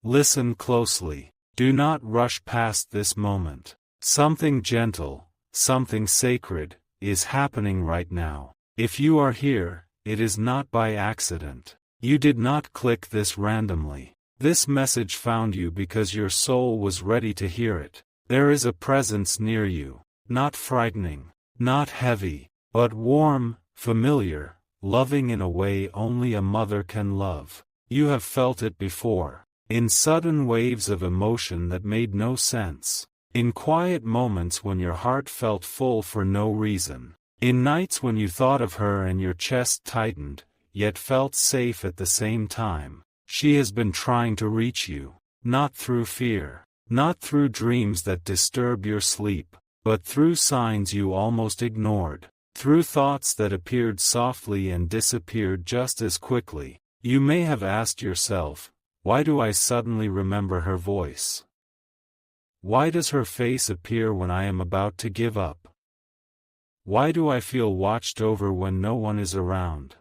Listen closely. Do not rush past this moment. Something gentle, something sacred, is happening right now. If you are here, it is not by accident. You did not click this randomly. This message found you because your soul was ready to hear it. There is a presence near you, not frightening, not heavy, but warm, familiar, loving in a way only a mother can love. You have felt it before, in sudden waves of emotion that made no sense, in quiet moments when your heart felt full for no reason, in nights when you thought of her and your chest tightened, yet felt safe at the same time. She has been trying to reach you, not through fear, not through dreams that disturb your sleep, but through signs you almost ignored, through thoughts that appeared softly and disappeared just as quickly. You may have asked yourself, why do I suddenly remember her voice? Why does her face appear when I am about to give up? Why do I feel watched over when no one is around?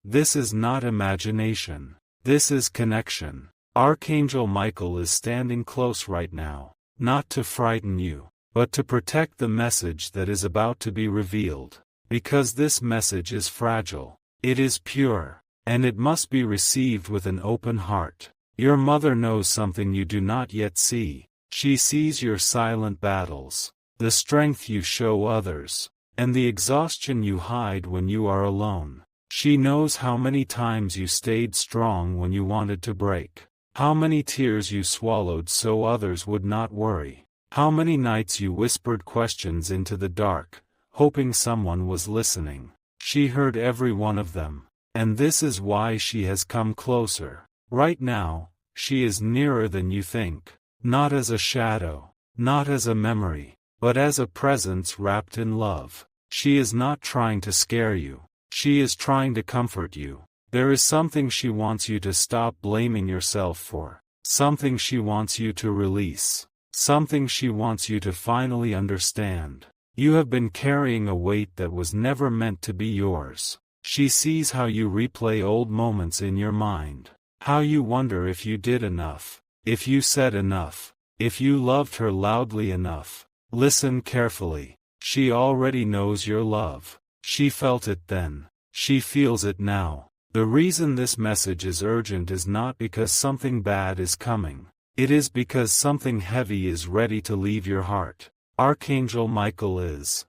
This is not imagination. This is connection. Archangel Michael is standing close right now, not to frighten you, but to protect the message that is about to be revealed. Because this message is fragile, it is pure, and it must be received with an open heart. Your mother knows something you do not yet see. She sees your silent battles, the strength you show others, and the exhaustion you hide when you are alone. She knows how many times you stayed strong when you wanted to break, how many tears you swallowed so others would not worry, how many nights you whispered questions into the dark, hoping someone was listening. She heard every one of them, and this is why she has come closer. Right now, she is nearer than you think, not as a shadow, not as a memory, but as a presence wrapped in love. She is not trying to scare you. She is trying to comfort you. There is something she wants you to stop blaming yourself for, something she wants you to release, something she wants you to finally understand. You have been carrying a weight that was never meant to be yours. She sees how you replay old moments in your mind, how you wonder if you did enough, if you said enough, if you loved her loudly enough. Listen carefully. She already knows your love. She felt it then. She feels it now. The reason this message is urgent is not because something bad is coming. It is because something heavy is ready to leave your heart. Archangel Michael is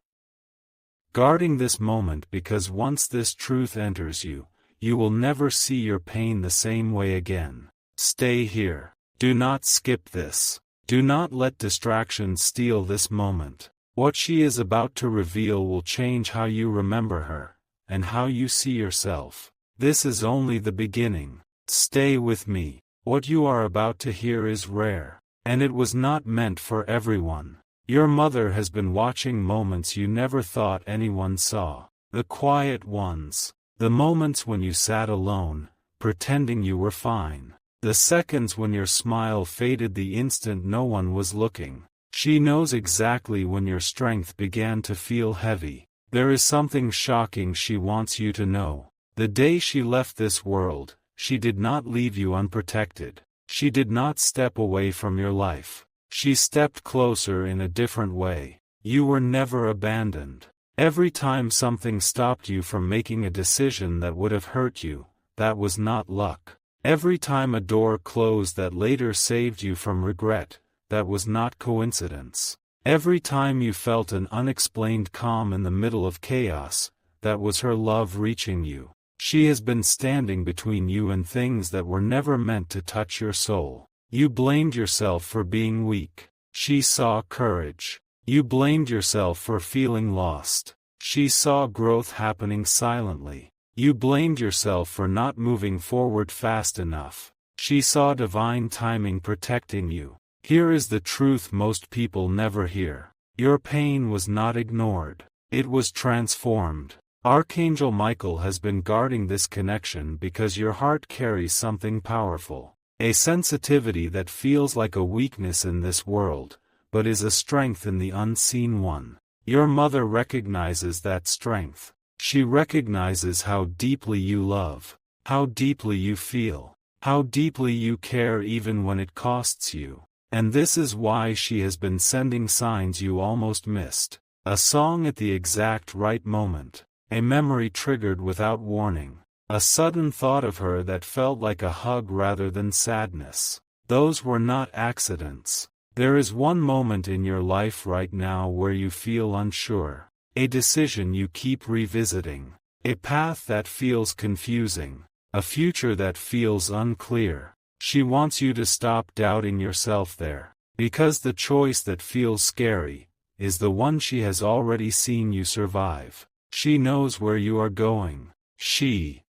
guarding this moment because once this truth enters you, you will never see your pain the same way again. Stay here. Do not skip this. Do not let distractions steal this moment. What she is about to reveal will change how you remember her, and how you see yourself. This is only the beginning. Stay with me. What you are about to hear is rare, and it was not meant for everyone. Your mother has been watching moments you never thought anyone saw. The quiet ones. The moments when you sat alone, pretending you were fine. The seconds when your smile faded the instant no one was looking. She knows exactly when your strength began to feel heavy. There is something shocking she wants you to know. The day she left this world, she did not leave you unprotected. She did not step away from your life. She stepped closer in a different way. You were never abandoned. Every time something stopped you from making a decision that would have hurt you, that was not luck. Every time a door closed that later saved you from regret, that was not coincidence. Every time you felt an unexplained calm in the middle of chaos, that was her love reaching you. She has been standing between you and things that were never meant to touch your soul. You blamed yourself for being weak. She saw courage. You blamed yourself for feeling lost. She saw growth happening silently. You blamed yourself for not moving forward fast enough. She saw divine timing protecting you. Here is the truth most people never hear. Your pain was not ignored. It was transformed. Archangel Michael has been guarding this connection because your heart carries something powerful. A sensitivity that feels like a weakness in this world, but is a strength in the unseen one. Your mother recognizes that strength. She recognizes how deeply you love, how deeply you feel, how deeply you care even when it costs you. And this is why she has been sending signs you almost missed. A song at the exact right moment. A memory triggered without warning. A sudden thought of her that felt like a hug rather than sadness. Those were not accidents. There is one moment in your life right now where you feel unsure. A decision you keep revisiting. A path that feels confusing. A future that feels unclear. She wants you to stop doubting yourself there. Because the choice that feels scary is the one she has already seen you survive. She knows where you are going. She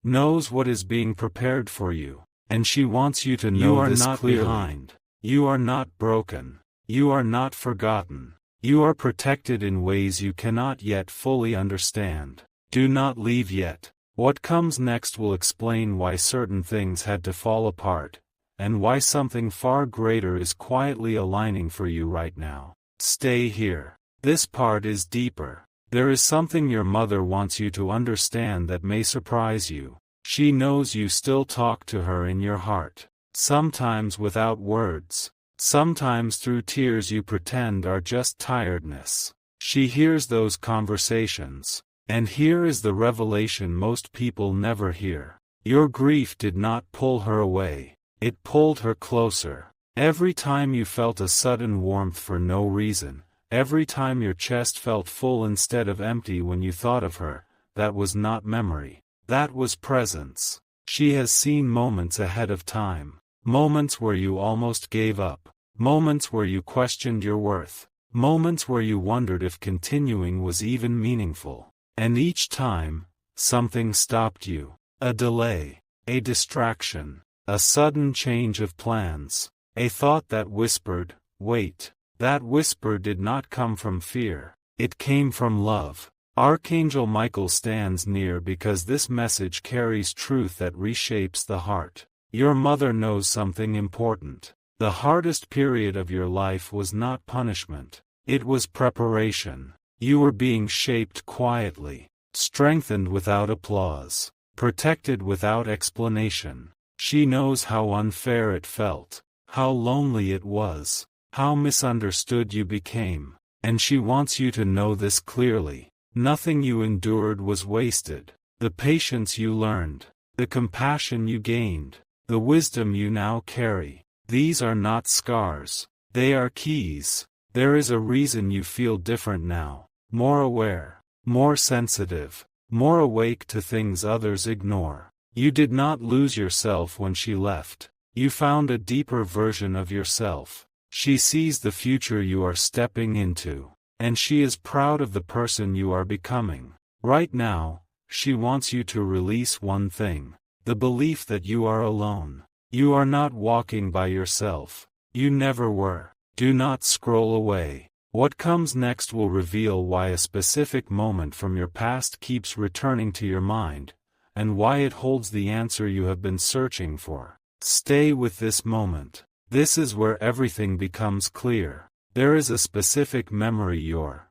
knows what is being prepared for you. And she wants you to know you are this not clearly. Behind. You are not broken. You are not forgotten. You are protected in ways you cannot yet fully understand. Do not leave yet. What comes next will explain why certain things had to fall apart, and why something far greater is quietly aligning for you right now. Stay here. This part is deeper. There is something your mother wants you to understand that may surprise you. She knows you still talk to her in your heart. Sometimes without words. Sometimes through tears you pretend are just tiredness. She hears those conversations. And here is the revelation most people never hear. Your grief did not pull her away. It pulled her closer. Every time you felt a sudden warmth for no reason, every time your chest felt full instead of empty when you thought of her, that was not memory. That was presence. She has seen moments ahead of time. Moments where you almost gave up. Moments where you questioned your worth. Moments where you wondered if continuing was even meaningful. And each time, something stopped you. A delay. A distraction. A sudden change of plans. A thought that whispered, wait. That whisper did not come from fear. It came from love. Archangel Michael stands near because this message carries truth that reshapes the heart. Your mother knows something important. The hardest period of your life was not punishment. It was preparation. You were being shaped quietly, strengthened without applause, protected without explanation. She knows how unfair it felt, how lonely it was, how misunderstood you became, and she wants you to know this clearly. Nothing you endured was wasted. The patience you learned, the compassion you gained, the wisdom you now carry, these are not scars, they are keys. There is a reason you feel different now. More aware, more sensitive, more awake to things others ignore. You did not lose yourself when she left. You found a deeper version of yourself. She sees the future you are stepping into, and she is proud of the person you are becoming. Right now, she wants you to release one thing: the belief that you are alone. You are not walking by yourself. You never were. Do not scroll away. What comes next will reveal why a specific moment from your past keeps returning to your mind, and why it holds the answer you have been searching for. Stay with this moment. This is where everything becomes clear. There is a specific memory your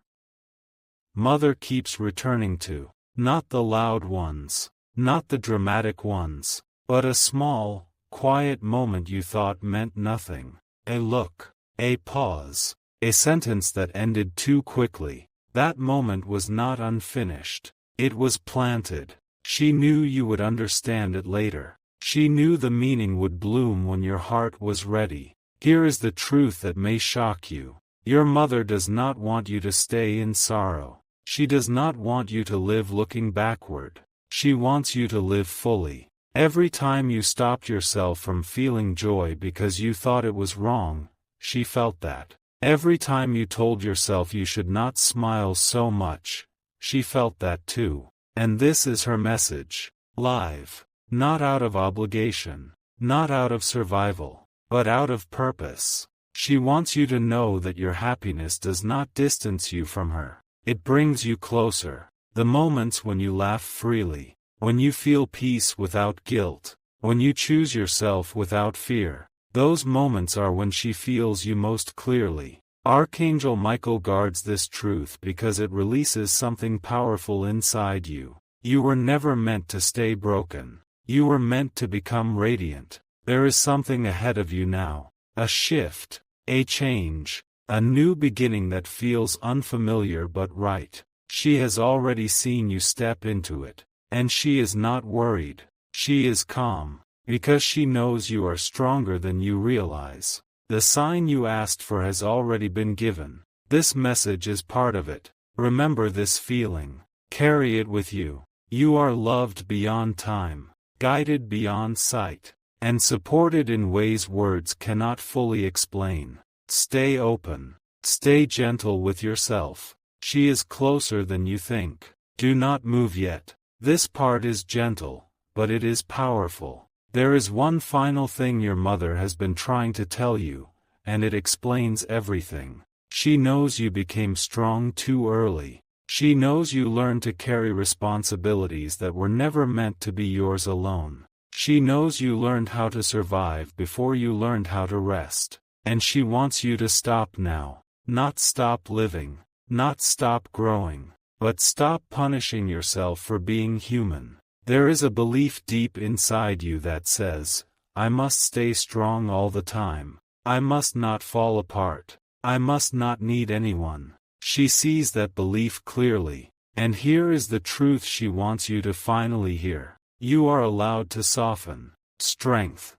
mother keeps returning to. Not the loud ones, not the dramatic ones, but a small, quiet moment you thought meant nothing. A look, a pause. A sentence that ended too quickly. That moment was not unfinished. It was planted. She knew you would understand it later. She knew the meaning would bloom when your heart was ready. Here is the truth that may shock you. Your mother does not want you to stay in sorrow. She does not want you to live looking backward. She wants you to live fully. Every time you stopped yourself from feeling joy because you thought it was wrong, she felt that. Every time you told yourself you should not smile so much, she felt that too. And this is her message. Live. Not out of obligation. Not out of survival. But out of purpose. She wants you to know that your happiness does not distance you from her. It brings you closer. The moments when you laugh freely. When you feel peace without guilt. When you choose yourself without fear. Those moments are when she feels you most clearly. Archangel Michael guards this truth because it releases something powerful inside you. You were never meant to stay broken. You were meant to become radiant. There is something ahead of you now. A shift, a change, a new beginning that feels unfamiliar but right. She has already seen you step into it. And she is not worried. She is calm, because she knows you are stronger than you realize. The sign you asked for has already been given. This message is part of it. Remember this feeling. Carry it with you. You are loved beyond time, guided beyond sight, and supported in ways words cannot fully explain. Stay open. Stay gentle with yourself. She is closer than you think. Do not move yet. This part is gentle, but it is powerful. There is one final thing your mother has been trying to tell you, and it explains everything. She knows you became strong too early. She knows you learned to carry responsibilities that were never meant to be yours alone. She knows you learned how to survive before you learned how to rest. And she wants you to stop now. Not stop living, not stop growing, but stop punishing yourself for being human. There is a belief deep inside you that says, I must stay strong all the time. I must not fall apart. I must not need anyone. She sees that belief clearly, and here is the truth she wants you to finally hear. You are allowed to soften. Strength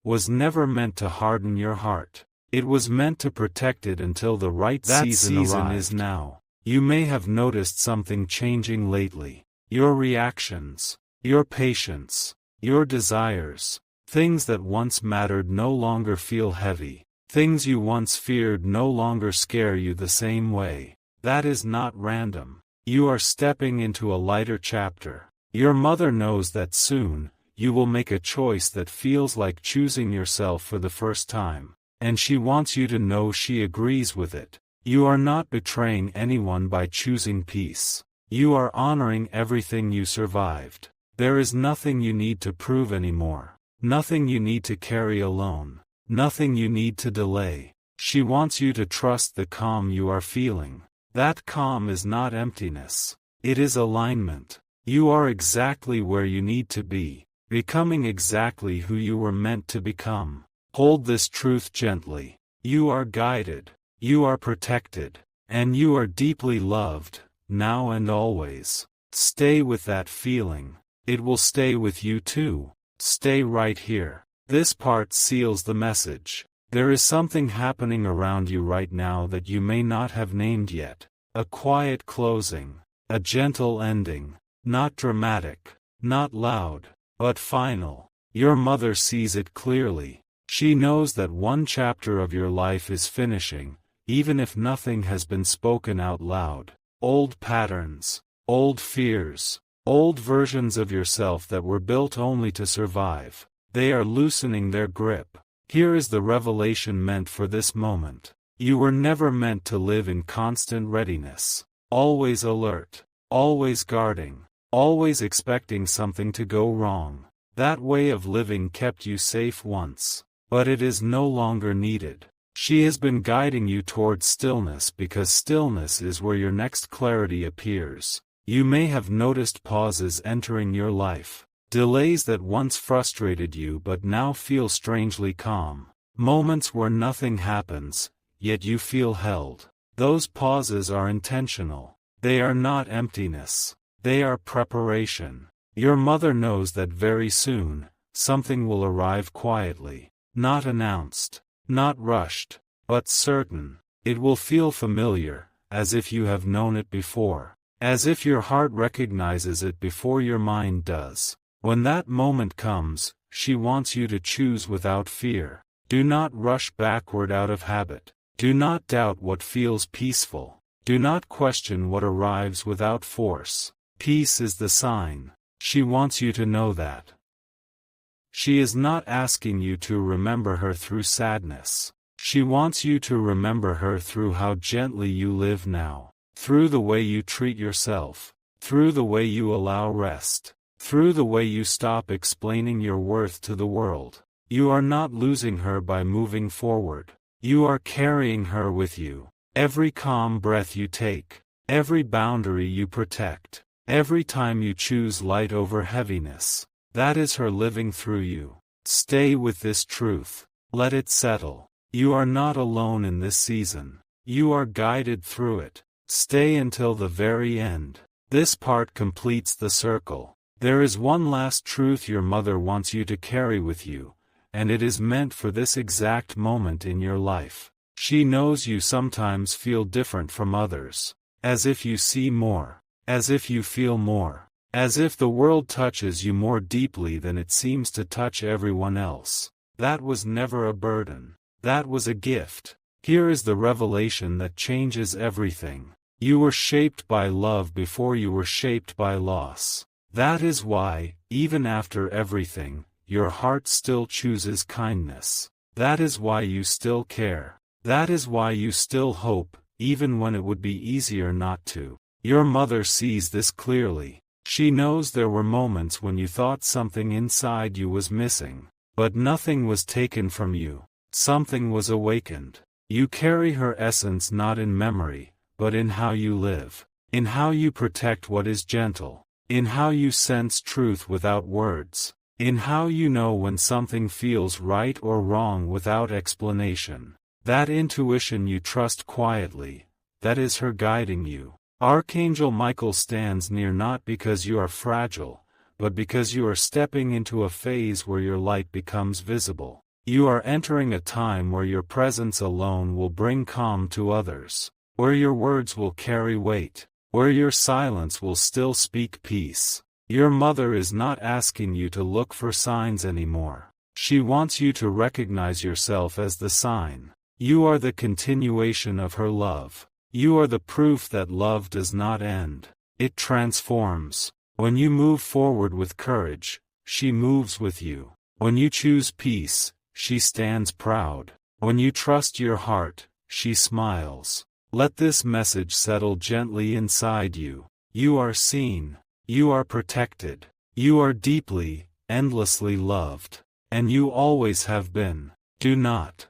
was never meant to harden your heart. It was meant to protect it until the right season is now. You may have noticed something changing lately. Your reactions, your patience, your desires, things that once mattered no longer feel heavy. Things you once feared no longer scare you the same way. That is not random. You are stepping into a lighter chapter. Your mother knows that soon, you will make a choice that feels like choosing yourself for the first time. And she wants you to know she agrees with it. You are not betraying anyone by choosing peace. You are honoring everything you survived. There is nothing you need to prove anymore. Nothing you need to carry alone. Nothing you need to delay. She wants you to trust the calm you are feeling. That calm is not emptiness. It is alignment. You are exactly where you need to be, becoming exactly who you were meant to become. Hold this truth gently. You are guided. You are protected. And you are deeply loved, now and always. Stay with that feeling. It will stay with you too. Stay right here. This part seals the message. There is something happening around you right now that you may not have named yet. A quiet closing. A gentle ending. Not dramatic. Not loud. But final. Your mother sees it clearly. She knows that one chapter of your life is finishing, even if nothing has been spoken out loud. Old patterns. Old fears. Old versions of yourself that were built only to survive. They are loosening their grip. Here is the revelation meant for this moment. You were never meant to live in constant readiness. Always alert. Always guarding. Always expecting something to go wrong. That way of living kept you safe once. But it is no longer needed. She has been guiding you towards stillness because stillness is where your next clarity appears. You may have noticed pauses entering your life. Delays that once frustrated you but now feel strangely calm. Moments where nothing happens, yet you feel held. Those pauses are intentional. They are not emptiness. They are preparation. Your mother knows that very soon, something will arrive quietly. Not announced. Not rushed. But certain. It will feel familiar, as if you have known it before. As if your heart recognizes it before your mind does. When that moment comes, she wants you to choose without fear. Do not rush backward out of habit. Do not doubt what feels peaceful. Do not question what arrives without force. Peace is the sign. She wants you to know that. She is not asking you to remember her through sadness. She wants you to remember her through how gently you live now. Through the way you treat yourself. Through the way you allow rest. Through the way you stop explaining your worth to the world. You are not losing her by moving forward. You are carrying her with you. Every calm breath you take. Every boundary you protect. Every time you choose light over heaviness. That is her living through you. Stay with this truth. Let it settle. You are not alone in this season. You are guided through it. Stay until the very end. This part completes the circle. There is one last truth your mother wants you to carry with you, and it is meant for this exact moment in your life. She knows you sometimes feel different from others. As if you see more. As if you feel more. As if the world touches you more deeply than it seems to touch everyone else. That was never a burden. That was a gift. Here is the revelation that changes everything. You were shaped by love before you were shaped by loss. That is why, even after everything, your heart still chooses kindness. That is why you still care. That is why you still hope, even when it would be easier not to. Your mother sees this clearly. She knows there were moments when you thought something inside you was missing. But nothing was taken from you. Something was awakened. You carry her essence not in memory, but in how you live. In how you protect what is gentle. In how you sense truth without words. In how you know when something feels right or wrong without explanation. That intuition you trust quietly, that is her guiding you. Archangel Michael stands near not because you are fragile, but because you are stepping into a phase where your light becomes visible. You are entering a time where your presence alone will bring calm to others, where your words will carry weight, where your silence will still speak peace. Your mother is not asking you to look for signs anymore. She wants you to recognize yourself as the sign. You are the continuation of her love. You are the proof that love does not end. It transforms. When you move forward with courage, she moves with you. When you choose peace, she stands proud. When you trust your heart, she smiles. Let this message settle gently inside you. You are seen. You are protected. You are deeply, endlessly loved. And you always have been. Do not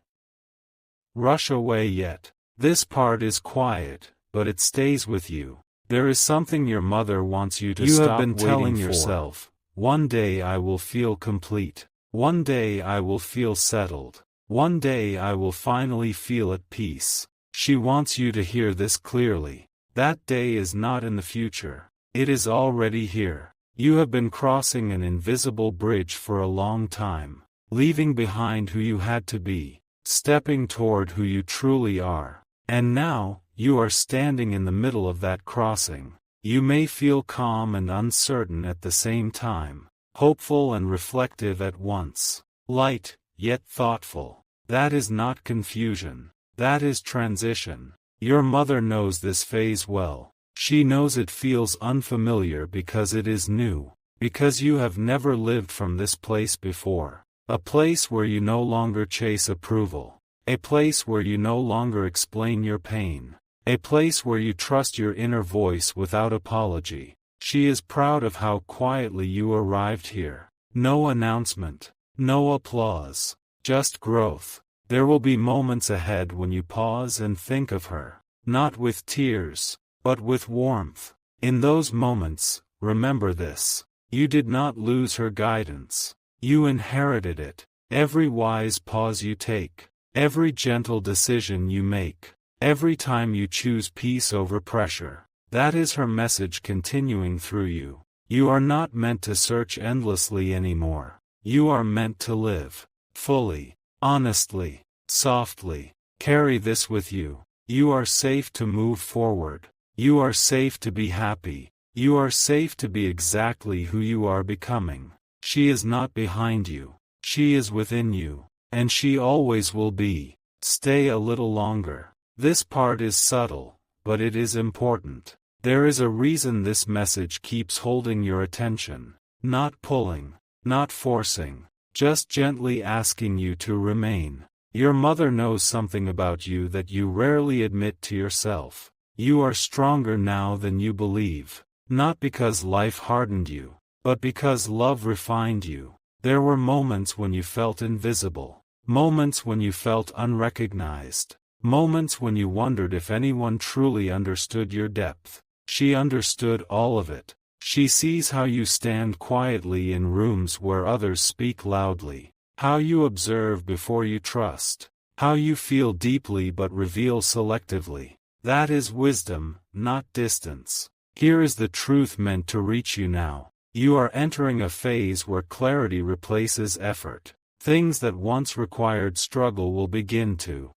rush away yet. This part is quiet, but it stays with you. There is something your mother wants you to stop waiting for. You have been telling yourself, one day I will feel complete. One day I will feel settled. One day I will finally feel at peace. She wants you to hear this clearly. That day is not in the future. It is already here. You have been crossing an invisible bridge for a long time, leaving behind who you had to be, stepping toward who you truly are. And now, you are standing in the middle of that crossing. You may feel calm and uncertain at the same time, hopeful and reflective at once, light, yet thoughtful. That is not confusion. That is transition. Your mother knows this phase well. She knows it feels unfamiliar because it is new, because you have never lived from this place before. A place where you no longer chase approval. A place where you no longer explain your pain. A place where you trust your inner voice without apology. She is proud of how quietly you arrived here. No announcement. No applause. Just growth. There will be moments ahead when you pause and think of her. Not with tears, but with warmth. In those moments, remember this. You did not lose her guidance. You inherited it. Every wise pause you take. Every gentle decision you make. Every time you choose peace over pressure. That is her message continuing through you. You are not meant to search endlessly anymore. You are meant to live. Fully. Honestly. Softly. Carry this with you. You are safe to move forward. You are safe to be happy. You are safe to be exactly who you are becoming. She is not behind you. She is within you. And she always will be. Stay a little longer. This part is subtle, but it is important. There is a reason this message keeps holding your attention. Not pulling. Not forcing. Just gently asking you to remain. Your mother knows something about you that you rarely admit to yourself. You are stronger now than you believe. Not because life hardened you, but because love refined you. There were moments when you felt invisible. Moments when you felt unrecognized. Moments when you wondered if anyone truly understood your depth. She understood all of it. She sees how you stand quietly in rooms where others speak loudly, how you observe before you trust, how you feel deeply but reveal selectively. That is wisdom, not distance. Here is the truth meant to reach you now. You are entering a phase where clarity replaces effort. Things that once required struggle will begin to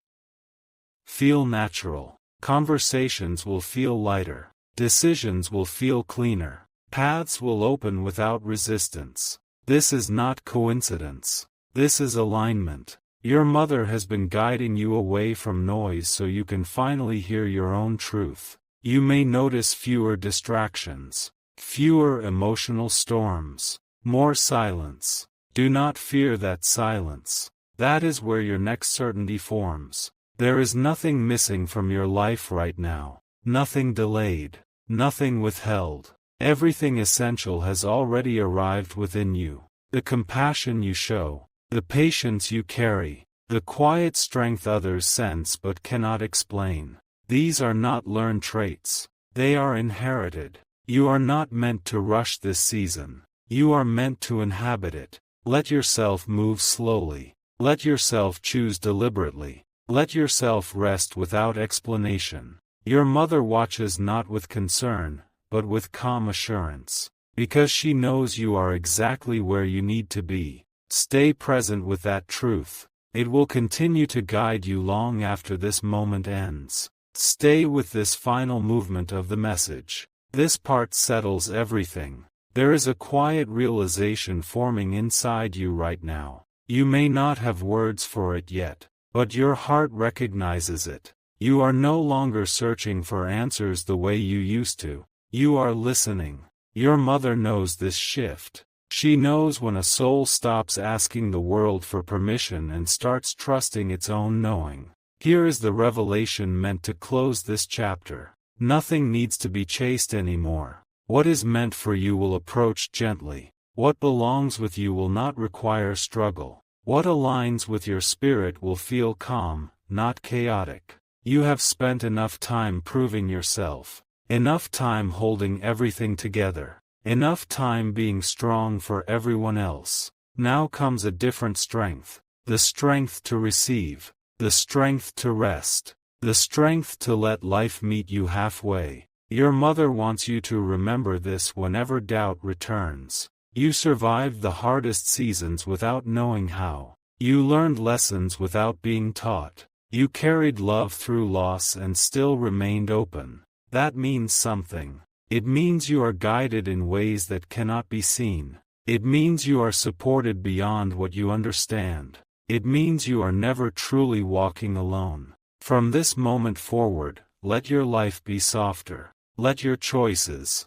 feel natural. Conversations will feel lighter. Decisions will feel cleaner. Paths will open without resistance. This is not coincidence. This is alignment. Your mother has been guiding you away from noise so you can finally hear your own truth. You may notice fewer distractions, fewer emotional storms, more silence. Do not fear that silence. That is where your next certainty forms. There is nothing missing from your life right now, nothing delayed, nothing withheld. Everything essential has already arrived within you. The compassion you show, the patience you carry, the quiet strength others sense but cannot explain. These are not learned traits. They are inherited. You are not meant to rush this season. You are meant to inhabit it. Let yourself move slowly. Let yourself choose deliberately. Let yourself rest without explanation. Your mother watches not with concern, but with calm assurance. Because she knows you are exactly where you need to be. Stay present with that truth. It will continue to guide you long after this moment ends. Stay with this final movement of the message. This part settles everything. There is a quiet realization forming inside you right now. You may not have words for it yet, but your heart recognizes it. You are no longer searching for answers the way you used to. You are listening. Your mother knows this shift. She knows when a soul stops asking the world for permission and starts trusting its own knowing. Here is the revelation meant to close this chapter. Nothing needs to be chased anymore. What is meant for you will approach gently. What belongs with you will not require struggle. What aligns with your spirit will feel calm, not chaotic. You have spent enough time proving yourself. Enough time holding everything together. Enough time being strong for everyone else. Now comes a different strength. The strength to receive. The strength to rest. The strength to let life meet you halfway. Your mother wants you to remember this whenever doubt returns. You survived the hardest seasons without knowing how. You learned lessons without being taught. You carried love through loss and still remained open. That means something. It means you are guided in ways that cannot be seen. It means you are supported beyond what you understand. It means you are never truly walking alone. From this moment forward, let your life be softer. Let your choices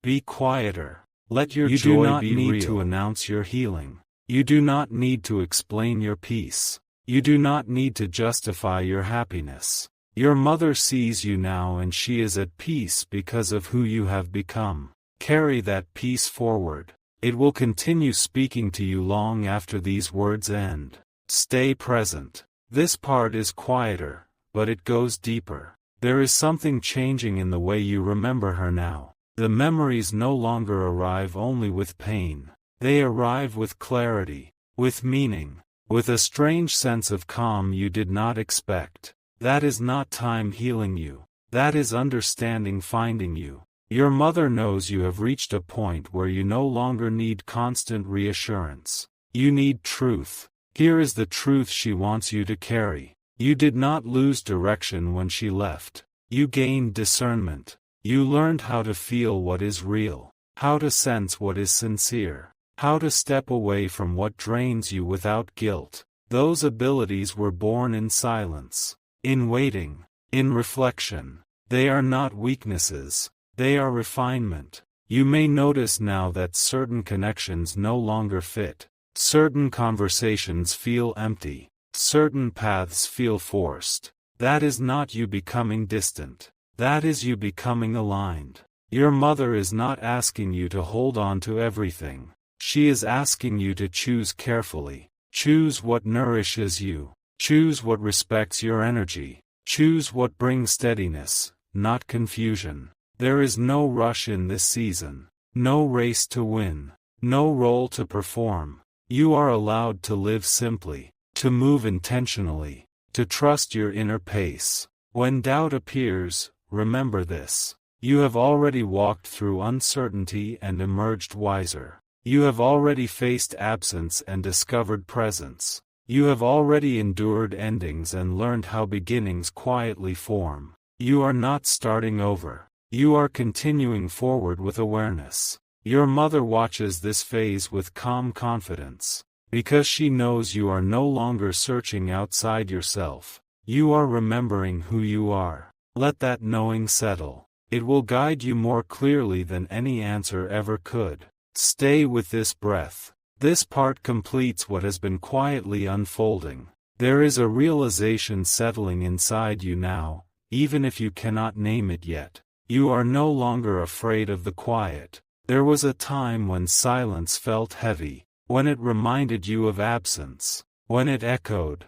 be quieter. Let your joy be real. You do not need to announce your healing. You do not need to explain your peace. You do not need to justify your happiness. Your mother sees you now and she is at peace because of who you have become. Carry that peace forward. It will continue speaking to you long after these words end. Stay present. This part is quieter, but it goes deeper. There is something changing in the way you remember her now. The memories no longer arrive only with pain. They arrive with clarity, with meaning, with a strange sense of calm you did not expect. That is not time healing you. That is understanding finding you. Your mother knows you have reached a point where you no longer need constant reassurance. You need truth. Here is the truth she wants you to carry. You did not lose direction when she left. You gained discernment. You learned how to feel what is real, how to sense what is sincere, how to step away from what drains you without guilt. Those abilities were born in silence, in waiting, in reflection. They are not weaknesses. They are refinement. You may notice now that certain connections no longer fit. Certain conversations feel empty. Certain paths feel forced. That is not you becoming distant. That is you becoming aligned. Your mother is not asking you to hold on to everything. She is asking you to choose carefully. Choose what nourishes you. Choose what respects your energy. Choose what brings steadiness, not confusion. There is no rush in this season, no race to win, no role to perform. You are allowed to live simply, to move intentionally, to trust your inner pace. When doubt appears, remember this. You have already walked through uncertainty and emerged wiser. You have already faced absence and discovered presence. You have already endured endings and learned how beginnings quietly form. You are not starting over. You are continuing forward with awareness. Your mother watches this phase with calm confidence. Because she knows you are no longer searching outside yourself. You are remembering who you are. Let that knowing settle. It will guide you more clearly than any answer ever could. Stay with this breath. This part completes what has been quietly unfolding. There is a realization settling inside you now, even if you cannot name it yet. You are no longer afraid of the quiet. There was a time when silence felt heavy, when it reminded you of absence, when it echoed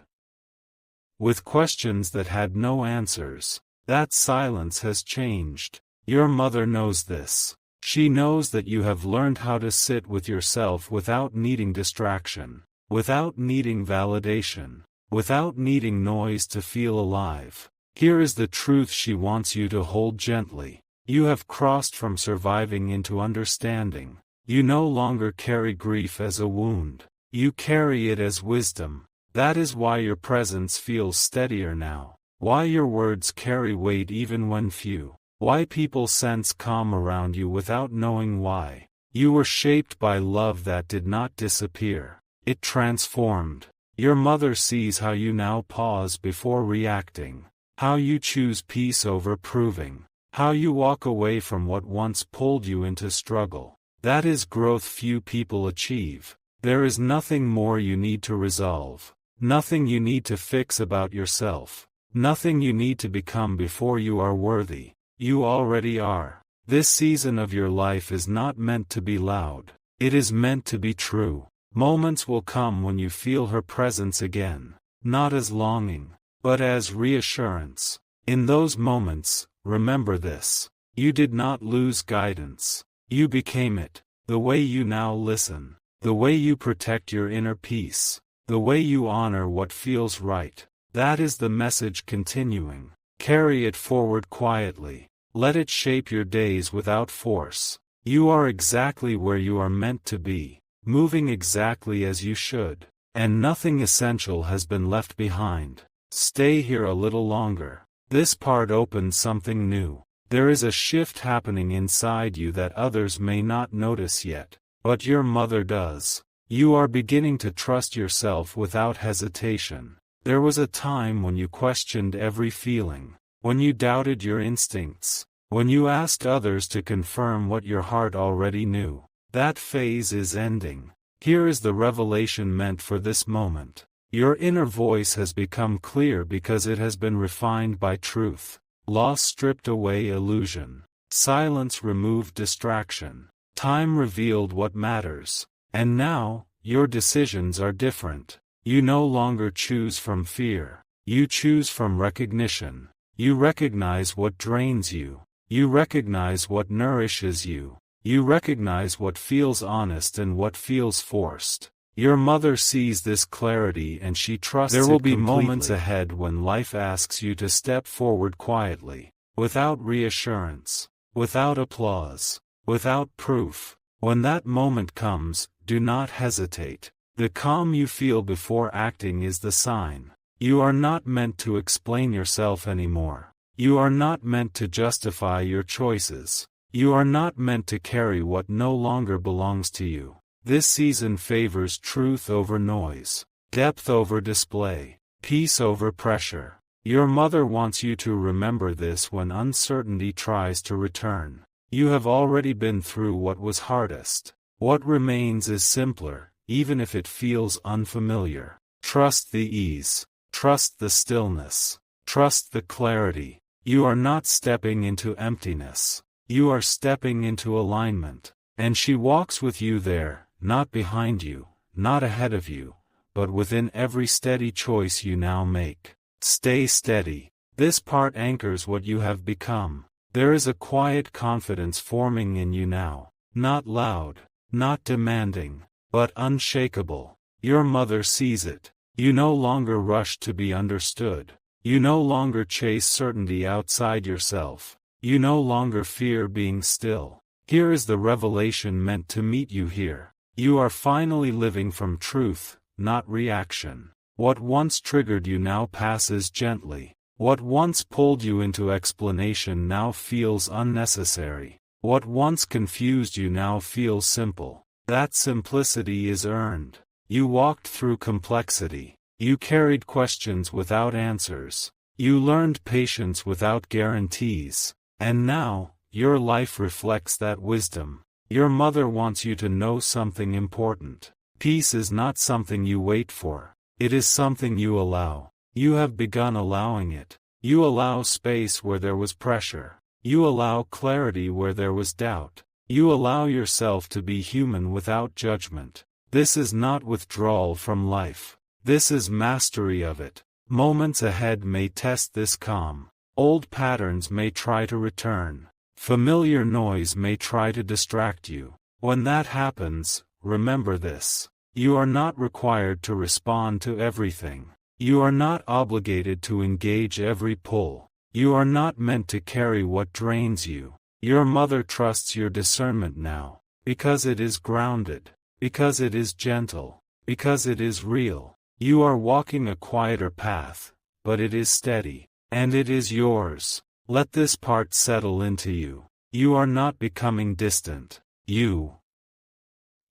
with questions that had no answers. That silence has changed. Your mother knows this. She knows that you have learned how to sit with yourself without needing distraction, without needing validation, without needing noise to feel alive. Here is the truth she wants you to hold gently. You have crossed from surviving into understanding. You no longer carry grief as a wound. You carry it as wisdom. That is why your presence feels steadier now. Why your words carry weight even when few. Why people sense calm around you without knowing why. You were shaped by love that did not disappear. It transformed. Your mother sees how you now pause before reacting. How you choose peace over proving. How you walk away from what once pulled you into struggle. That is growth few people achieve. There is nothing more you need to resolve. Nothing you need to fix about yourself. Nothing you need to become before you are worthy. You already are. This season of your life is not meant to be loud. It is meant to be true. Moments will come when you feel her presence again. Not as longing, but as reassurance. In those moments, remember this. You did not lose guidance. You became it. The way you now listen. The way you protect your inner peace. The way you honor what feels right. That is the message continuing. Carry it forward quietly. Let it shape your days without force. You are exactly where you are meant to be, moving exactly as you should, and nothing essential has been left behind. Stay here a little longer. This part opens something new. There is a shift happening inside you that others may not notice yet, but your mother does. You are beginning to trust yourself without hesitation. There was a time when you questioned every feeling, when you doubted your instincts, when you asked others to confirm what your heart already knew. That phase is ending. Here is the revelation meant for this moment. Your inner voice has become clear because it has been refined by truth. Loss stripped away illusion. Silence removed distraction. Time revealed what matters. And now, your decisions are different. You no longer choose from fear. You choose from recognition. You recognize what drains you. You recognize what nourishes you. You recognize what feels honest and what feels forced. Your mother sees this clarity and she trusts it completely. There will be moments ahead when life asks you to step forward quietly, without reassurance, without applause, without proof. When that moment comes, do not hesitate. The calm you feel before acting is the sign. You are not meant to explain yourself anymore. You are not meant to justify your choices. You are not meant to carry what no longer belongs to you. This season favors truth over noise, depth over display, peace over pressure. Your mother wants you to remember this when uncertainty tries to return. You have already been through what was hardest. What remains is simpler, even if it feels unfamiliar. Trust the ease. Trust the stillness. Trust the clarity. You are not stepping into emptiness. You are stepping into alignment. And she walks with you there, not behind you, not ahead of you, but within every steady choice you now make. Stay steady. This part anchors what you have become. There is a quiet confidence forming in you now. Not loud, not demanding, but unshakable. Your mother sees it. You no longer rush to be understood. You no longer chase certainty outside yourself. You no longer fear being still. Here is the revelation meant to meet you here. You are finally living from truth, not reaction. What once triggered you now passes gently. What once pulled you into explanation now feels unnecessary. What once confused you now feels simple. That simplicity is earned. You walked through complexity. You carried questions without answers. You learned patience without guarantees. And now, your life reflects that wisdom. Your mother wants you to know something important. Peace is not something you wait for. It is something you allow. You have begun allowing it. You allow space where there was pressure. You allow clarity where there was doubt. You allow yourself to be human without judgment. This is not withdrawal from life. This is mastery of it. Moments ahead may test this calm. Old patterns may try to return. Familiar noise may try to distract you. When that happens, remember this. You are not required to respond to everything. You are not obligated to engage every pull. You are not meant to carry what drains you. Your mother trusts your discernment now, because it is grounded, because it is gentle, because it is real. You are walking a quieter path, but it is steady, and it is yours. Let this part settle into you. You are not becoming distant. You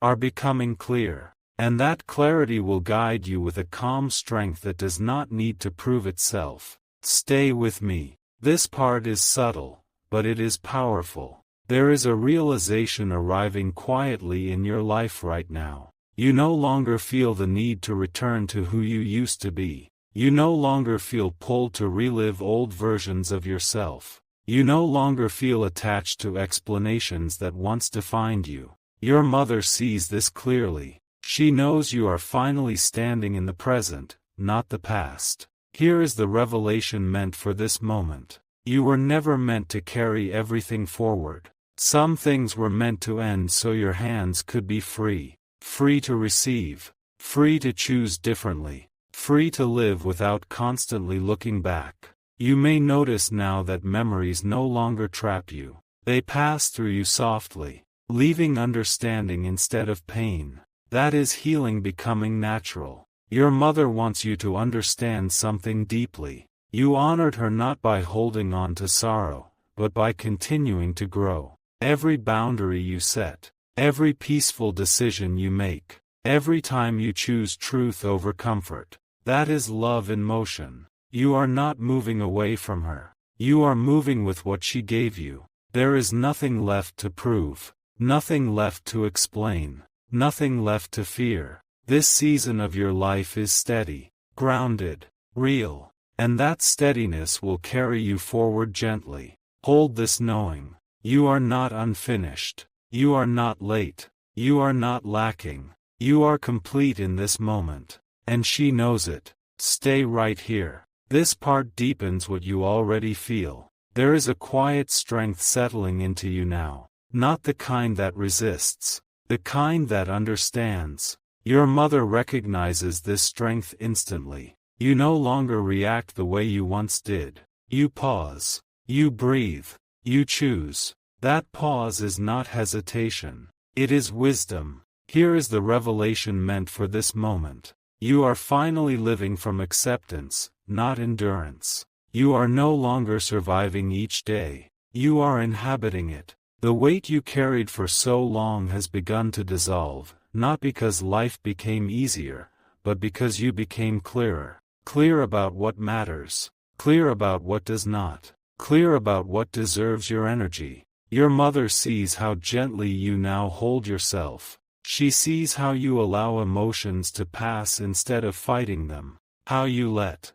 are becoming clear. And that clarity will guide you with a calm strength that does not need to prove itself. Stay with me. This part is subtle, but it is powerful. There is a realization arriving quietly in your life right now. You no longer feel the need to return to who you used to be. You no longer feel pulled to relive old versions of yourself. You no longer feel attached to explanations that once defined you. Your mother sees this clearly. She knows you are finally standing in the present, not the past. Here is the revelation meant for this moment. You were never meant to carry everything forward. Some things were meant to end so your hands could be free. Free to receive. Free to choose differently. Free to live without constantly looking back. You may notice now that memories no longer trap you. They pass through you softly, leaving understanding instead of pain. That is healing becoming natural. Your mother wants you to understand something deeply. You honored her not by holding on to sorrow, but by continuing to grow. Every boundary you set, every peaceful decision you make, every time you choose truth over comfort, that is love in motion. You are not moving away from her. You are moving with what she gave you. There is nothing left to prove, nothing left to explain. Nothing left to fear. This season of your life is steady, grounded, real, and that steadiness will carry you forward gently. Hold this knowing. You are not unfinished. You are not late. You are not lacking. You are complete in this moment. And she knows it. Stay right here. This part deepens what you already feel. There is a quiet strength settling into you now. Not the kind that resists. The kind that understands. Your mother recognizes this strength instantly. You no longer react the way you once did. You pause. You breathe. You choose. That pause is not hesitation. It is wisdom. Here is the revelation meant for this moment. You are finally living from acceptance, not endurance. You are no longer surviving each day. You are inhabiting it. The weight you carried for so long has begun to dissolve, not because life became easier, but because you became clearer. Clear about what matters. Clear about what does not. Clear about what deserves your energy. Your mother sees how gently you now hold yourself. She sees how you allow emotions to pass instead of fighting them. How you let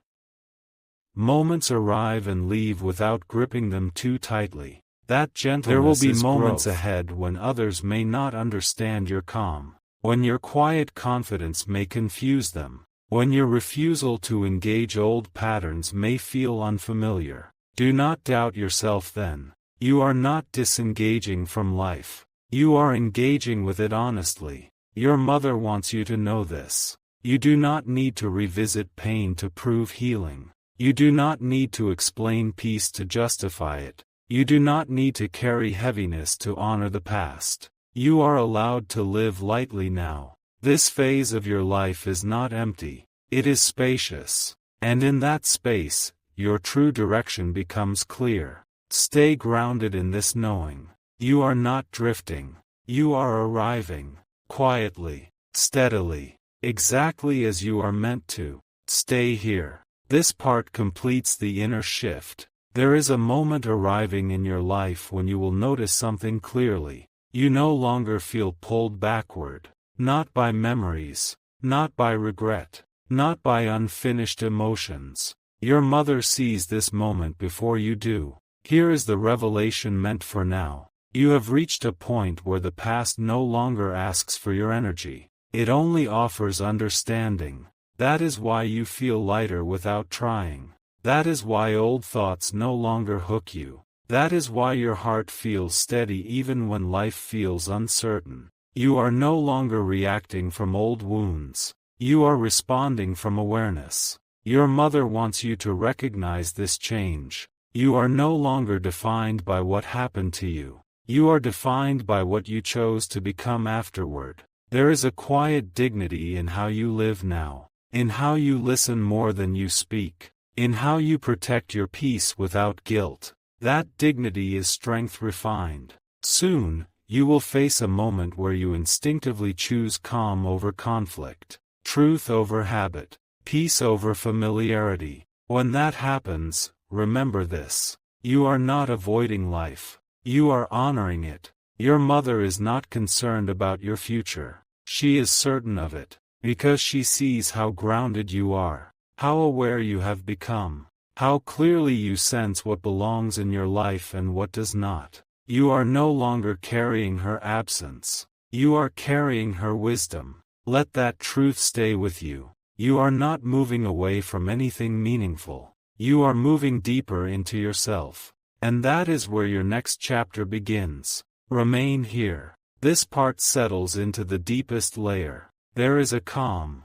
moments arrive and leave without gripping them too tightly. That gentleness There will be moments ahead when others may not understand your calm, when your quiet confidence may confuse them, when your refusal to engage old patterns may feel unfamiliar. Do not doubt yourself then. You are not disengaging from life. You are engaging with it honestly. Your mother wants you to know this. You do not need to revisit pain to prove healing. You do not need to explain peace to justify it. You do not need to carry heaviness to honor the past. You are allowed to live lightly now. This phase of your life is not empty. It is spacious. And in that space, your true direction becomes clear. Stay grounded in this knowing. You are not drifting. You are arriving. Quietly, steadily, exactly as you are meant to. Stay here. This part completes the inner shift. There is a moment arriving in your life when you will notice something clearly. You no longer feel pulled backward. Not by memories. Not by regret. Not by unfinished emotions. Your mother sees this moment before you do. Here is the revelation meant for now. You have reached a point where the past no longer asks for your energy. It only offers understanding. That is why you feel lighter without trying. That is why old thoughts no longer hook you. That is why your heart feels steady even when life feels uncertain. You are no longer reacting from old wounds. You are responding from awareness. Your mother wants you to recognize this change. You are no longer defined by what happened to you. You are defined by what you chose to become afterward. There is a quiet dignity in how you live now, in how you listen more than you speak, in how you protect your peace without guilt. That dignity is strength refined. Soon, you will face a moment where you instinctively choose calm over conflict, truth over habit, peace over familiarity. When that happens, remember this. You are not avoiding life. You are honoring it. Your mother is not concerned about your future. She is certain of it, because she sees how grounded you are, how aware you have become, how clearly you sense what belongs in your life and what does not. You are no longer carrying her absence. You are carrying her wisdom. Let that truth stay with you. You are not moving away from anything meaningful. You are moving deeper into yourself. And that is where your next chapter begins. Remain here. This part settles into the deepest layer. There is a calm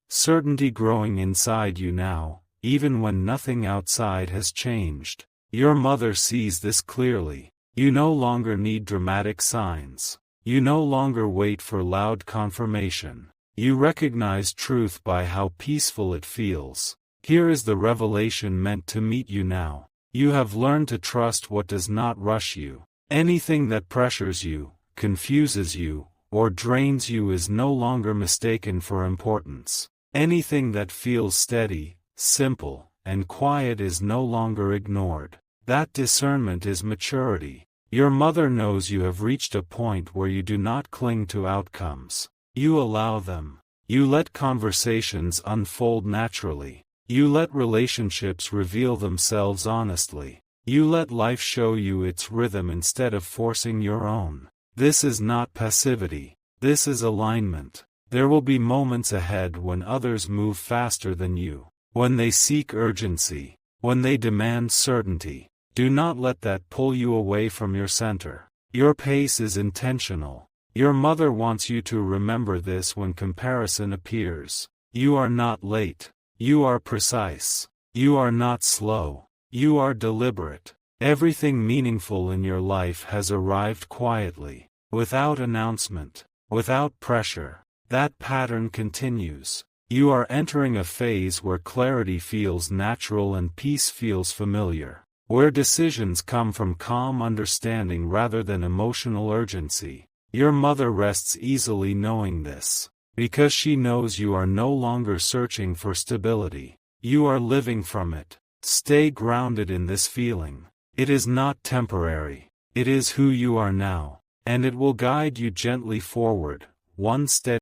certainty growing inside you now, even when nothing outside has changed. Your mother sees this clearly. You no longer need dramatic signs. You no longer wait for loud confirmation. You recognize truth by how peaceful it feels. Here is the revelation meant to meet you now. You have learned to trust what does not rush you. Anything that pressures you, confuses you, or drains you is no longer mistaken for importance. Anything that feels steady, simple, and quiet is no longer ignored. That discernment is maturity. Your mother knows you have reached a point where you do not cling to outcomes. You allow them. You let conversations unfold naturally. You let relationships reveal themselves honestly. You let life show you its rhythm instead of forcing your own. This is not passivity. This is alignment. There will be moments ahead when others move faster than you, when they seek urgency, when they demand certainty. Do not let that pull you away from your center. Your pace is intentional. Your mother wants you to remember this when comparison appears. You are not late. You are precise. You are not slow. You are deliberate. Everything meaningful in your life has arrived quietly, without announcement, without pressure. That pattern continues. You are entering a phase where clarity feels natural and peace feels familiar, where decisions come from calm understanding rather than emotional urgency. Your mother rests easily knowing this, because she knows you are no longer searching for stability. You are living from it. Stay grounded in this feeling. It is not temporary. It is who you are now, and it will guide you gently forward, one step